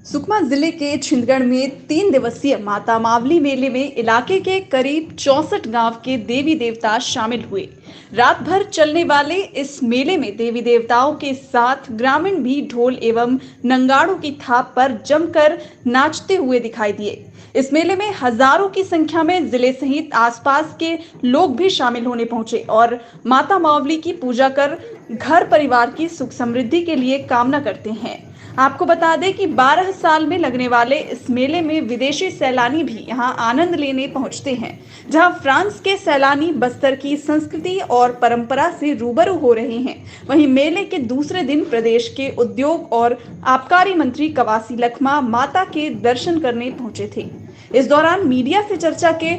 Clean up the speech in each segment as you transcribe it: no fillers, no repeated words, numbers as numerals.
सुकमा जिले के छिंदगढ़ में 3 दिवसीय माता मावली मेले में इलाके के करीब 64 गांव के देवी देवता शामिल हुए। रात भर चलने वाले इस मेले में देवी देवताओं के साथ ग्रामीण भी ढोल एवं नंगाड़ों की थाप पर जमकर नाचते हुए दिखाई दिए। इस मेले में हजारों की संख्या में जिले सहित आसपास के लोग भी शामिल होने पहुंचे और माता मावली की पूजा कर घर परिवार की सुख समृद्धि के लिए कामना करते हैं। आपको बता दें कि 12 साल में लगने वाले इस मेले में विदेशी सैलानी भी यहां आनंद लेने पहुंचते हैं, जहां फ्रांस के सैलानी बस्तर की संस्कृति और परंपरा से रूबरू हो रहे हैं। वहीं मेले के दूसरे दिन प्रदेश के उद्योग और आबकारी मंत्री कवासी लखमा माता के दर्शन करने पहुंचे थे। इस दौरान मीडिया से चर्चा के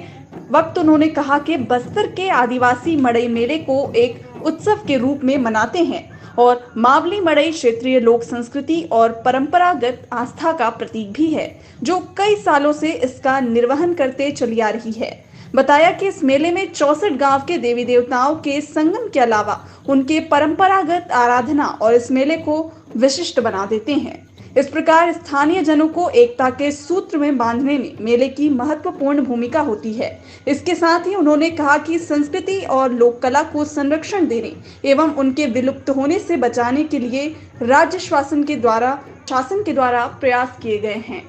वक्त उन्होंने कहा कि बस्तर के आदिवासी मड़ई मेले को एक उत्सव के रूप में मनाते हैं और मावली मड़ई क्षेत्रीय लोक संस्कृति और परंपरागत आस्था का प्रतीक भी है, जो कई सालों से इसका निर्वहन करते चली आ रही है। बताया कि इस मेले में 64 गांव के देवी देवताओं के संगम के अलावा उनके परंपरागत आराधना और इस मेले को विशिष्ट बना देते हैं। इस प्रकार स्थानीय जनों को एकता के सूत्र में बांधने में मेले की महत्वपूर्ण भूमिका होती है। इसके साथ ही उन्होंने कहा कि संस्कृति और लोक कला को संरक्षण देने एवं उनके विलुप्त होने से बचाने के लिए राज्य शासन के द्वारा प्रयास किए गए हैं।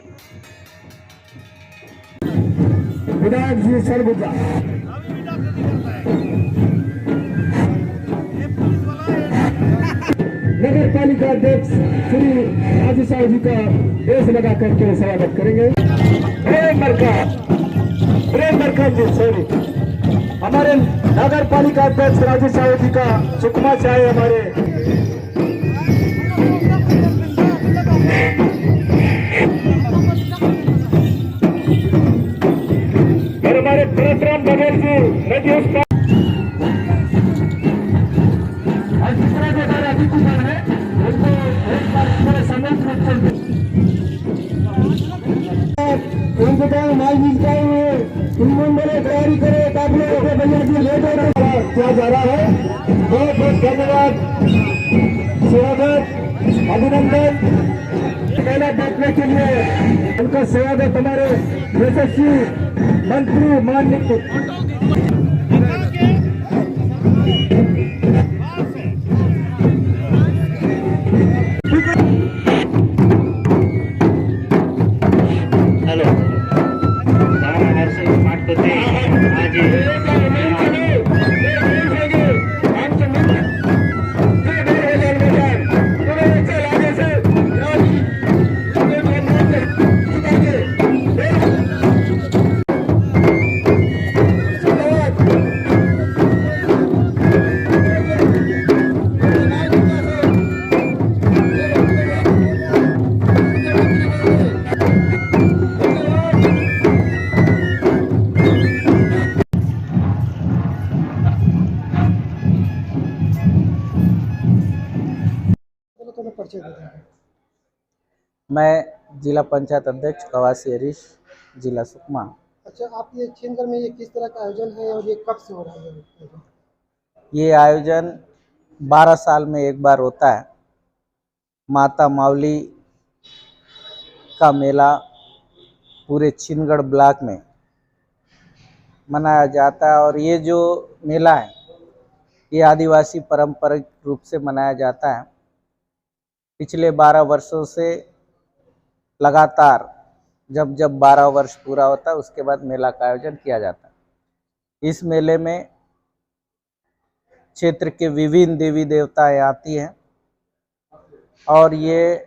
नगर पालिका अध्यक्ष श्री राजू साहू जी का देश लगा करके स्वागत करेंगे। प्रेम मरका जी सॉरी, हमारे नगर पालिका अध्यक्ष राजू साहू जी का सुकमा से आए हमारे परशुराम बघेल जी नदी उस माल मिलता हुए तैयारी करे लेट हो रहा किया जा रहा है। बहुत बहुत धन्यवाद, स्वागत, अभिनंदन। पहला बैठने के लिए उनका स्वागत हमारे यशस्वी मंत्री माननीय मैं जिला पंचायत अध्यक्ष कवासी हरीश, जिला सुकमा। अच्छा, आप ये छिंदगढ़ में ये किस तरह का आयोजन है और ये कब से हो रहा है? ये आयोजन 12 साल में एक बार होता है। माता मावली का मेला पूरे छिंदगढ़ ब्लॉक में मनाया जाता है और ये जो मेला है ये आदिवासी पारंपरिक रूप से मनाया जाता है। पिछले 12 वर्षों से लगातार जब 12 वर्ष पूरा होता है उसके बाद मेला का आयोजन किया जाता है। इस मेले में क्षेत्र के विभिन्न देवी देवताएं आती हैं और ये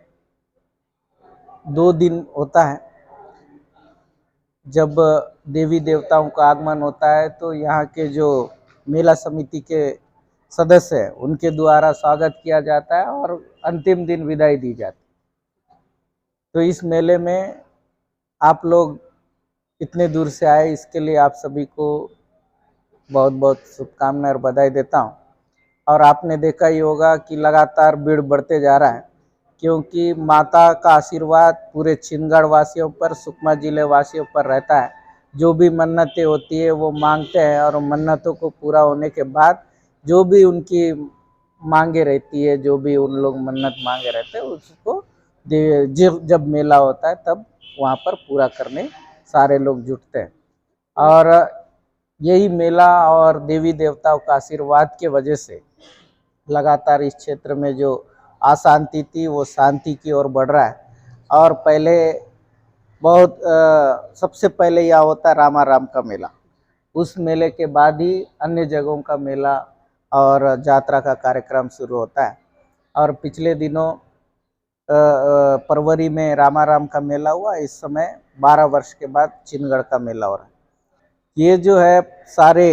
2 दिन होता है। जब देवी देवताओं का आगमन होता है तो यहाँ के जो मेला समिति के सदस्य हैं उनके द्वारा स्वागत किया जाता है और अंतिम दिन विदाई दी जाती है। तो इस मेले में आप लोग इतने दूर से आए, इसके लिए आप सभी को बहुत बहुत शुभकामनाएं और बधाई देता हूं। और आपने देखा ही होगा कि लगातार भीड़ बढ़ते जा रहा है, क्योंकि माता का आशीर्वाद पूरे छिंदगढ़ वासियों पर, सुकमा जिले वासियों पर रहता है। जो भी मन्नतें होती है वो मांगते हैं और मन्नतों को पूरा होने के बाद जो भी उनकी मांगे रहती है, जो भी उन लोग मन्नत मांगे रहते हैं उसको जब मेला होता है तब वहाँ पर पूरा करने सारे लोग जुटते हैं। और यही मेला और देवी देवताओं का आशीर्वाद के वजह से लगातार इस क्षेत्र में जो अशांति थी वो शांति की ओर बढ़ रहा है। और पहले बहुत सबसे पहले यह होता है रामाराम का मेला, उस मेले के बाद ही अन्य जगहों का मेला और यात्रा का कार्यक्रम शुरू होता है। और पिछले दिनों फरवरी में रामाराम का मेला हुआ, इस समय 12 वर्ष के बाद चिनगढ़ का मेला हो रहा है। ये जो है सारे,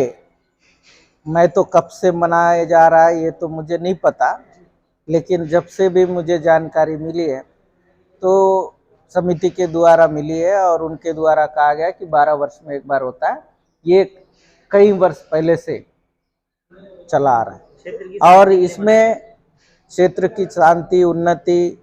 मैं तो कब से मनाया जा रहा है ये तो मुझे नहीं पता, लेकिन जब से भी मुझे जानकारी मिली है तो समिति के द्वारा मिली है और उनके द्वारा कहा गया कि 12 वर्ष में एक बार होता है। ये कई वर्ष पहले से चला आ रहा है और इसमें क्षेत्र की शांति, उन्नति,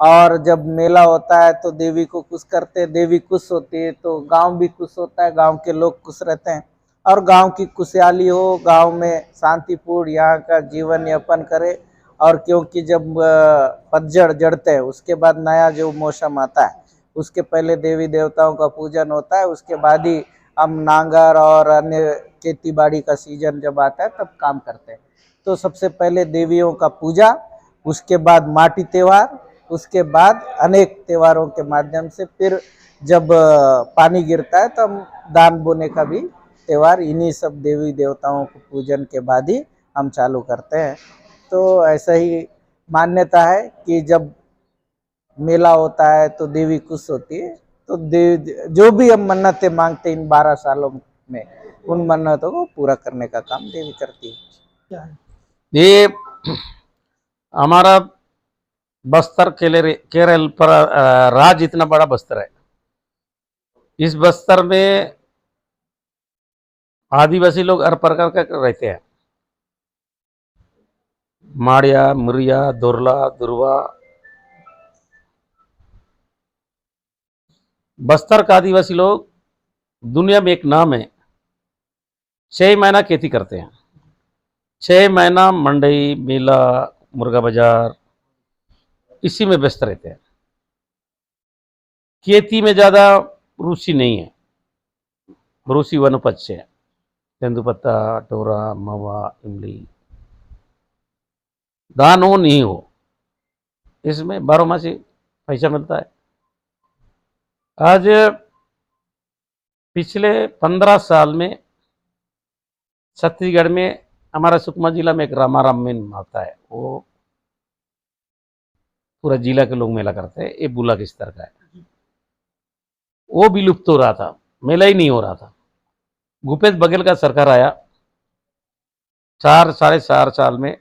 और जब मेला होता है तो देवी को खुश करते हैं, देवी खुश होती है तो गांव भी खुश होता है, गांव के लोग खुश रहते हैं और गांव की खुशहाली हो, गांव में शांतिपूर्ण यहाँ का जीवन यापन करे। और क्योंकि जब पतझड़ जड़ते हैं उसके बाद नया जो मौसम आता है उसके पहले देवी देवताओं का पूजन होता है, उसके बाद ही हम नांगर और अन्य खेती बाड़ी का सीजन जब आता है तब काम करते हैं। तो सबसे पहले देवियों का पूजा, उसके बाद माटी त्यौहार, उसके बाद अनेक त्योहारों के माध्यम से फिर जब पानी गिरता है तो हम धान बोने का भी त्यौहार इन्हीं सब देवी देवताओं को पूजन के बाद ही हम चालू करते हैं। तो ऐसा ही मान्यता है कि जब मेला होता है तो देवी खुश होती है, तो जो भी हम मन्नतें मांगते हैं इन 12 सालों में, उन मन्नतों को पूरा करने का काम देवी करती है। ये हमारा बस्तर केरल पर राज्य इतना बड़ा बस्तर है। इस बस्तर में आदिवासी लोग हर प्रकार का रहते हैं, माड़िया, मुरिया, दुर्ला, दुर्वा। बस्तर का आदिवासी लोग दुनिया में एक नाम है, 6 महीना खेती करते हैं, 6 महीना मंडई, मेला, मुर्गा बाजार, इसी में व्यस्त रहते हैं। खेती में ज़्यादा रुचि नहीं है, रुचि वनोपज से है, तेंदुपत्ता, टोरा, मवा, इमली, धान हो नहीं हो, इसमें 12 मासी पैसा मिलता है। आज पिछले 15 साल में छत्तीसगढ़ में हमारा सुकमा जिला में एक रामाराम मेला आता है, वो पूरा जिला के लोग मेला करते हैं। ये बुला के स्तर का है, वो भी लुप्त हो रहा था, मेला ही नहीं हो रहा था। भूपेश बघेल का सरकार आया, 4-4.5 साल में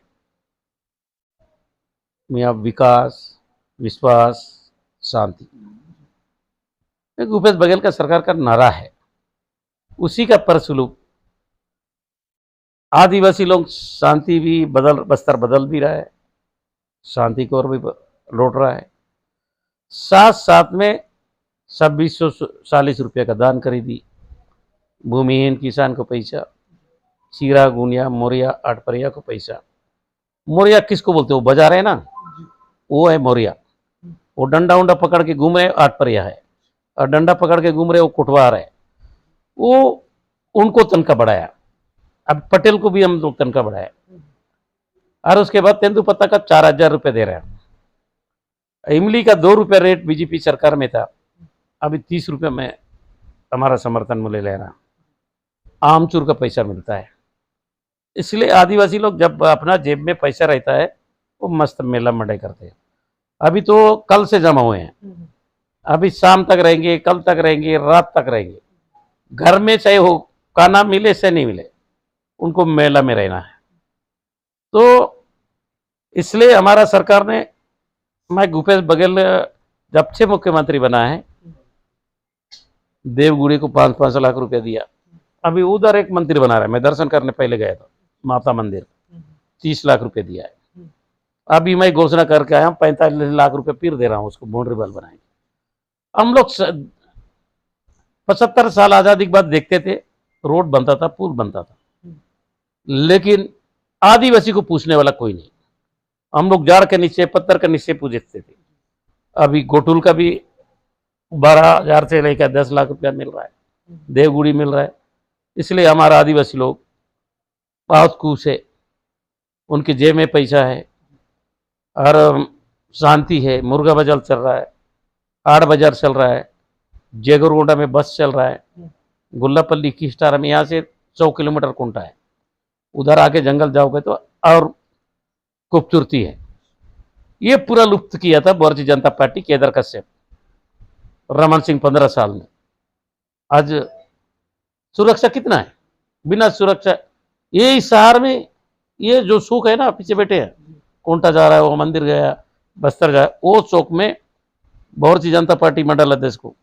मियाँ विकास, विश्वास, शांति, भूपेश बघेल का सरकार का नारा है, उसी का परस्वरूप आदिवासी लोग शांति भी बस्तर बदल भी रहा है, शांति की ओर भी लौट रहा है। साथ साथ में 2640 रुपये का दान खरीदी, भूमिहीन किसान को पैसा, चीरा, गुनिया, मोरिया, आटपरिया को पैसा। मोरिया किसको बोलते हो, बाजार है ना, वो है मोरिया। वो डंडा उंडा पकड़ के घूम रहे, आटपरिया है, और डंडा पकड़ के घूम रहे वो कुटवार है। वो उनको तनखा बढ़ाया, अब पटेल को भी हम लोग तनखा बढ़ाया, और उसके बाद तेंदुपत्ता का 4000 रुपये दे रहे हैं। इमली का 2 रुपये रेट बीजेपी सरकार में था, अभी 30 रुपये में हमारा समर्थन मूल्य ले रहा। आमचूर का पैसा मिलता है। इसलिए आदिवासी लोग जब अपना जेब में पैसा रहता है वो मस्त मेला मंडे करते हैं। अभी तो कल से जमा हुए हैं, अभी शाम तक रहेंगे, कल तक रहेंगे, रात तक रहेंगे। घर में चाहे हो खाना मिले से नहीं मिले, उनको मेला में रहना है। तो इसलिए हमारा सरकार ने, मैं भूपेश बघेल जब से मुख्यमंत्री बना है, देवगुड़ी को 5-5 लाख रुपया दिया। अभी उधर एक मंदिर बना रहा है, मैं दर्शन करने पहले गया था, माता मंदिर, 30 लाख रुपए दिया है। अभी मैं घोषणा करके आया हूँ 45 लाख रुपए फिर दे रहा हूँ, उसको बाउंड्री वॉल बनाएंगे। हम लोग 75 साल आजादी के बाद देखते थे, रोड बनता था, पुल बनता था, लेकिन आदिवासी को पूछने वाला कोई नहीं। हम लोग जाड़ के नीचे, पत्थर के नीचे पूजते थे। अभी गोटुल का भी 12,000 से लेकर 10 लाख रुपया मिल रहा है, देवगुड़ी मिल रहा है। इसलिए हमारा आदिवासी लोग बहुत खुश है, उनके जेब में पैसा है और शांति है। मुर्गा बाजार चल रहा है, आड़ बाजार चल रहा है, जेगरगोंडा में बस चल रहा है, गुल्लापल्ली किस्टारा में यहाँ से 100 किलोमीटर कुंटा है, उधर आके जंगल जाओगे तो और खूबसूरती है। ये पूरा लुप्त किया था भारतीय जनता पार्टी केदार कश्यप, रमन सिंह 15 साल में। आज सुरक्षा कितना है? बिना सुरक्षा ये इस शहर में ये जो सुख है ना, पीछे बैठे हैं, कोंटा जा रहा है, वो मंदिर गया, बस्तर जा, वो चौक में भारतीय जनता पार्टी मंडल अध्यक्ष को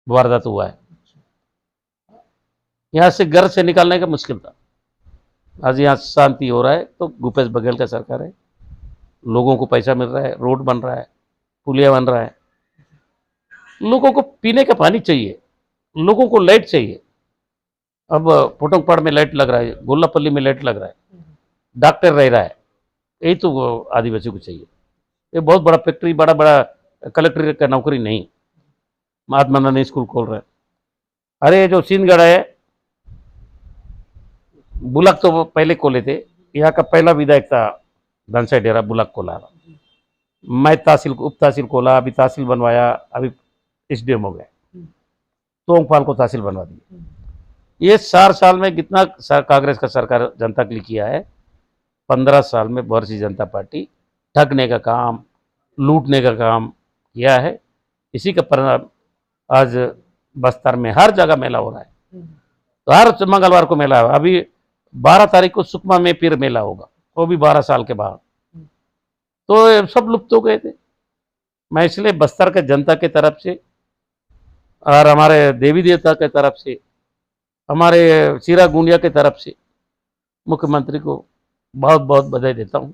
वारदात हुआ है। यहाँ से घर से निकालने का मुश्किल था। आज यहाँ शांति हो रहा है तो भूपेश बघेल का सरकार है, लोगों को पैसा मिल रहा है, रोड बन रहा है, पुलिया बन रहा है, लोगों को पीने का पानी चाहिए, लोगों को लाइट चाहिए। अब पोटंगपाड़ में लाइट लग रहा है, गोल्लापल्ली में लाइट लग रहा है, डॉक्टर रह रहा है, यही तो आदिवासी को चाहिए। ये बहुत बड़ा फैक्ट्री, बड़ा बड़ा कलेक्टर का नौकरी नहीं, महात्मा गांधी स्कूल खोल रहे हैं। अरे जो सीनगढ़ है, बुलक तो पहले खोले थे, यहाँ का पहला विधायक था धनसाई डेरा, बुलक खोला। मैं तहसील उप तहसील खोला, अभी तहसील बनवाया, अभी SDM हो गया, तोंगपाल को तहसील बनवा दी। ये 4 साल में कितना कांग्रेस का सरकार जनता के लिए किया है। 15 साल में भारतीय जनता पार्टी ठगने का काम, लूटने का काम किया है। इसी का परिणाम आज बस्तर में हर जगह मेला हो रहा है, तो हर मंगलवार को मेला है। अभी 12 तारीख को सुकमा में फिर मेला होगा, वो भी 12 साल के बाद। तो ये सब लुप्त हो गए थे। मैं इसलिए बस्तर के जनता के तरफ से और हमारे देवी देवता के तरफ से, हमारे सीरा गुंडिया के तरफ से मुख्यमंत्री को बहुत बहुत बधाई देता हूँ।